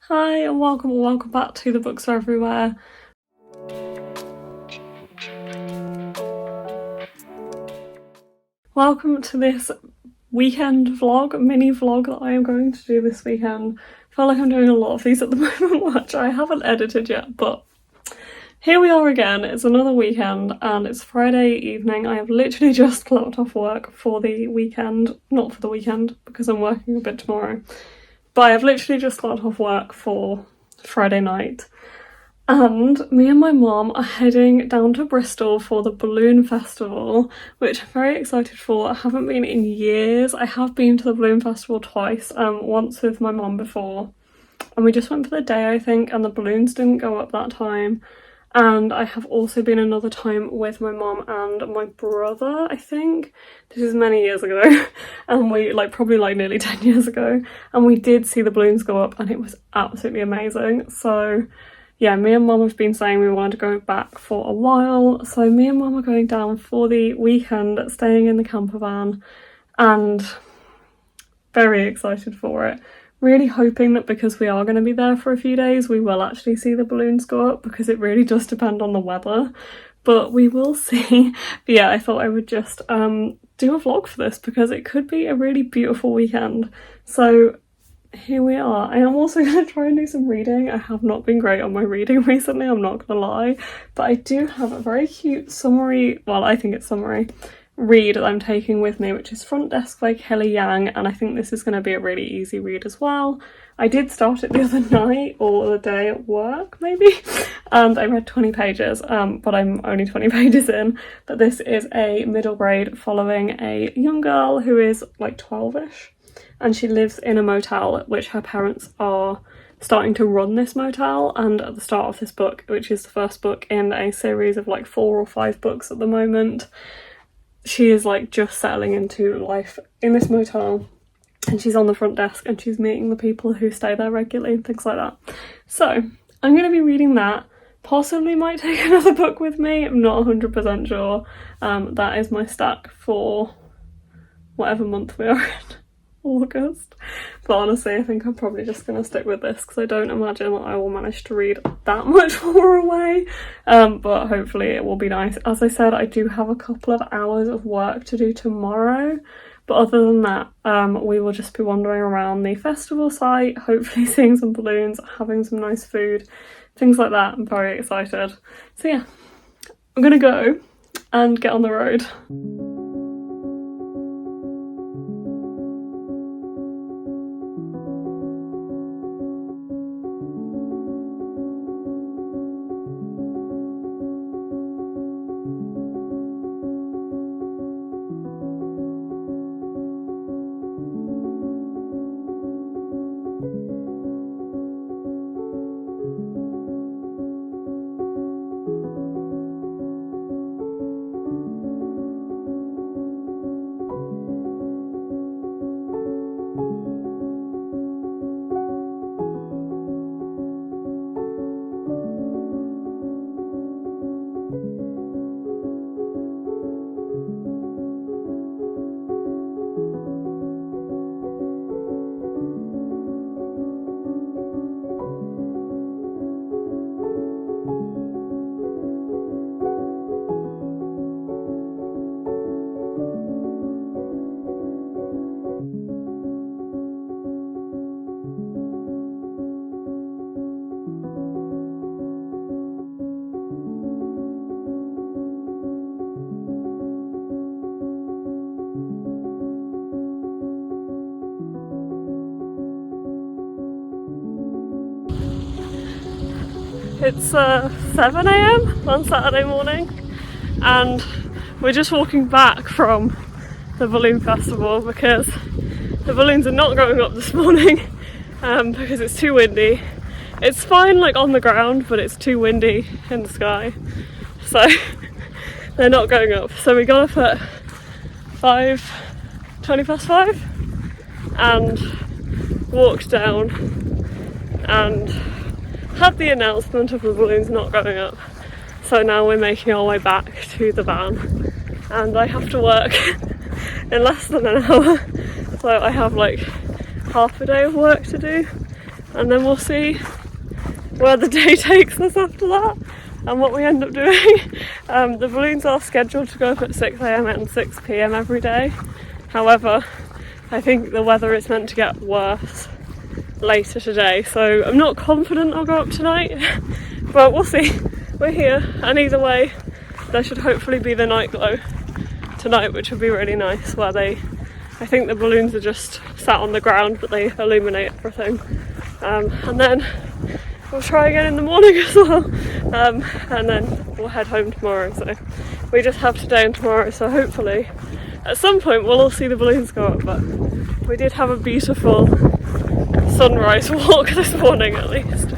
Hi and welcome back to the Books Are Everywhere. Welcome to this weekend vlog, mini vlog that I am going to do this weekend. I feel like I'm doing a lot of these at the moment, which I haven't edited yet, but here we are again. It's another weekend and it's Friday evening. I have literally just clocked off work for the weekend, not for the weekend because I'm working a bit tomorrow, but I have literally just clocked off work for Friday night. And me and my mum are heading down to Bristol for the Balloon Festival, which I'm very excited for. I haven't been in years. I have been to the Balloon Festival twice, once with my mum before, and we just went for the day, I think, and the balloons didn't go up that time. And I have also been another time with my mum and my brother, I think. This is many years ago, and we, probably nearly 10 years ago, and we did see the balloons go up and it was absolutely amazing. So yeah, me and mum have been saying we wanted to go back for a while, so me and mum are going down for the weekend, staying in the camper van, and very excited for it. Really hoping that because we are going to be there for a few days, we will actually see the balloons go up, because it really does depend on the weather, but we will see. But yeah, I thought I would just do a vlog for this because it could be a really beautiful weekend. So here we are. I am also going to try and do some reading. I have not been great on my reading recently, I'm not going to lie, but I do have a very cute summary, well, I think it's summary, read that I'm taking with me, which is Front Desk by Kelly Yang, and I think this is going to be a really easy read as well. I did start it the other night, or the day at work maybe, and I read 20 pages, but I'm only 20 pages in. But this is a middle grade following a young girl who is like 12ish, and she lives in a motel, which her parents are starting to run this motel. And at the start of this book, which is the first book in a series of 4 or 5 books at the moment, she is just settling into life in this motel, and she's on the front desk and she's meeting the people who stay there regularly and things like that. So I'm going to be reading that. Possibly might take another book with me, I'm not 100% sure. That is my stack for whatever month we are in. August. But honestly, I think I'm probably just going to stick with this because I don't imagine that I will manage to read that much more away, but hopefully it will be nice. As I said, I do have a couple of hours of work to do tomorrow, but other than that, we will just be wandering around the festival site, hopefully seeing some balloons, having some nice food, things like that. I'm very excited. So yeah, I'm gonna go and get on the road. It's 7 AM on Saturday morning, and we're just walking back from the balloon festival because the balloons are not going up this morning because it's too windy. It's fine on the ground, but it's too windy in the sky, so they're not going up. So we got up at 20 past 5 and walked down and had the announcement of the balloons not going up. So now we're making our way back to the van, and I have to work in less than an hour, so I have half a day of work to do, and then we'll see where the day takes us after that and what we end up doing. The balloons are scheduled to go up at 6 AM and 6 PM every day. However, I think the weather is meant to get worse later today, so I'm not confident I'll go up tonight, but we'll see. We're here, and either way there should hopefully be the night glow tonight, which would be really nice, where I think the balloons are just sat on the ground but they illuminate everything, and then we'll try again in the morning as well, and then we'll head home tomorrow. So we just have today and tomorrow, so hopefully at some point we'll all see the balloons go up. But we did have a beautiful sunrise walk this morning at least.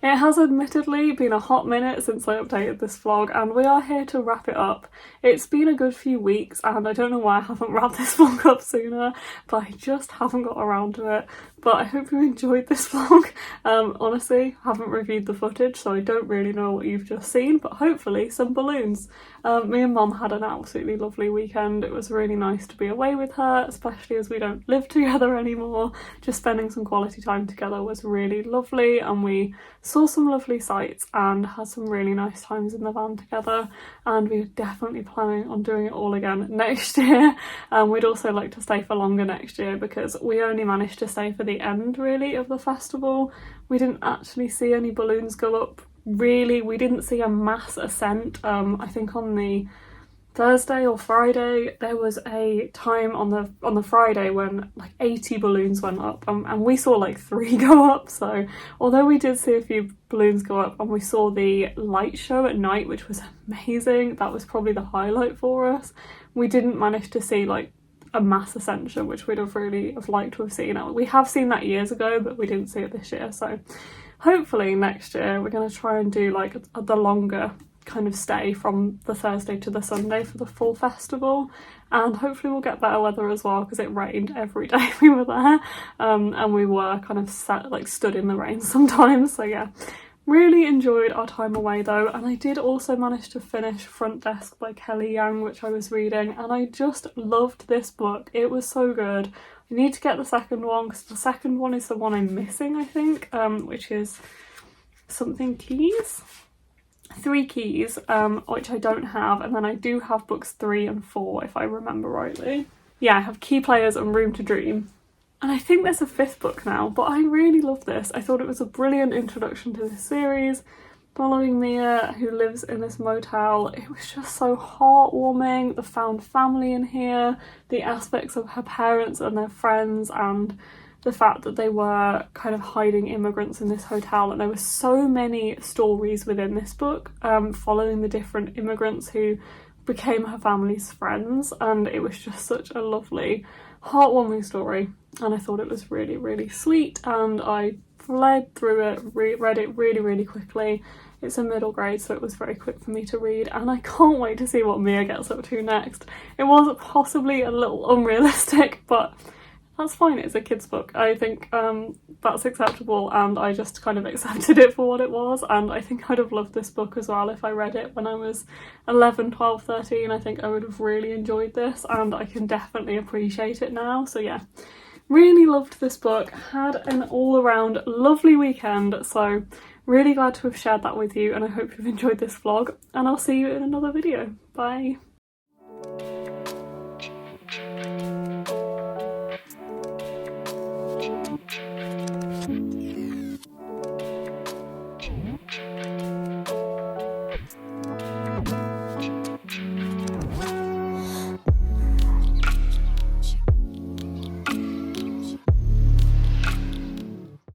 It has admittedly been a hot minute since I updated this vlog, and we are here to wrap it up. It's been a good few weeks and I don't know why I haven't wrapped this vlog up sooner, but I just haven't got around to it. But I hope you enjoyed this vlog. Honestly, I haven't reviewed the footage, so I don't really know what you've just seen, but hopefully some balloons. Me and Mum had an absolutely lovely weekend. It was really nice to be away with her, especially as we don't live together anymore. Just spending some quality time together was really lovely, and we saw some lovely sights and had some really nice times in the van together, and we're definitely planning on doing it all again next year. We'd also like to stay for longer next year because we only managed to stay for the end really of the festival. We didn't actually see any balloons go up really. We didn't see a mass ascent. I think on the Thursday or Friday, there was a time on the Friday when like 80 balloons went up, and we saw like 3 go up. So although we did see a few balloons go up, and we saw the light show at night, which was amazing, that was probably the highlight for us, we didn't manage to see like a mass ascension, which we'd have really have liked to have seen. We have seen that years ago, but we didn't see it this year. So hopefully next year we're going to try and do like the longer kind of stay from the Thursday to the Sunday for the full festival, and hopefully we'll get better weather as well, because it rained every day we were there, and we were kind of stood in the rain sometimes. So yeah, really enjoyed our time away though. And I did also manage to finish Front Desk by Kelly Young, which I was reading, and I just loved this book. It was so good. I need to get the second one, because the second one is the one I'm missing, I think, which is something Keys. 3 Keys, which I don't have, and then I do have books 3 and 4 if I remember rightly. Yeah, I have Key Players and Room to Dream. And I think there's a 5th book now, but I really love this. I thought it was a brilliant introduction to this series, following Mia, who lives in this motel. It was just so heartwarming, the found family in here, the aspects of her parents and their friends, and the fact that they were kind of hiding immigrants in this hotel. And there were so many stories within this book, following the different immigrants who became her family's friends, and it was just such a lovely, heartwarming story, and I thought it was really, really sweet, and I fled through it, read it really, really quickly. It's a middle grade, so it was very quick for me to read, and I can't wait to see what Mia gets up to next. It was possibly a little unrealistic, but that's fine, it's a kid's book. I think that's acceptable, and I just kind of accepted it for what it was, and I think I'd have loved this book as well if I read it when I was 11, 12, 13. I think I would have really enjoyed this, and I can definitely appreciate it now. So yeah, really loved this book, had an all-around lovely weekend, so really glad to have shared that with you, and I hope you've enjoyed this vlog, and I'll see you in another video. Bye! Thank you.